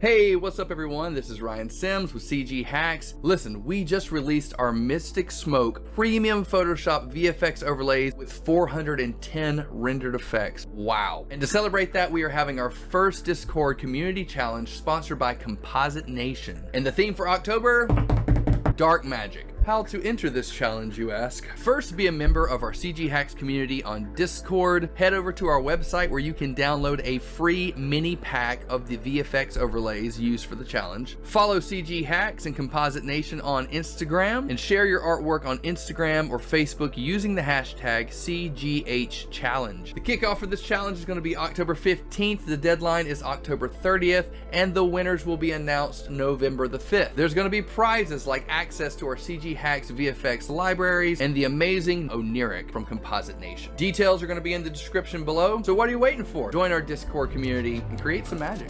Hey, what's up everyone? This is Ryan Sims with CG Hacks. Listen, we just released our Mystic Smoke premium Photoshop VFX overlays with 410 rendered effects. Wow. And to celebrate that, we are having our first Discord community challenge sponsored by Composite Nation. And the theme for October? Dark Magic. How to enter this challenge, you ask? First, be a member of our CG Hacks community on Discord. Head over to our website where you can download a free mini pack of the VFX overlays used for the challenge. Follow CG Hacks and Composite Nation on Instagram and share your artwork on Instagram or Facebook using the hashtag CGHchallenge. The kickoff for this challenge is going to be October 15th. The deadline is October 30th, and the winners will be announced November the 5th. There's going to be prizes like access to our CG Hacks VFX libraries and the amazing Oniric from Composite Nation. Details are going to be in the description below, so what are you waiting for? Join our Discord community and create some magic.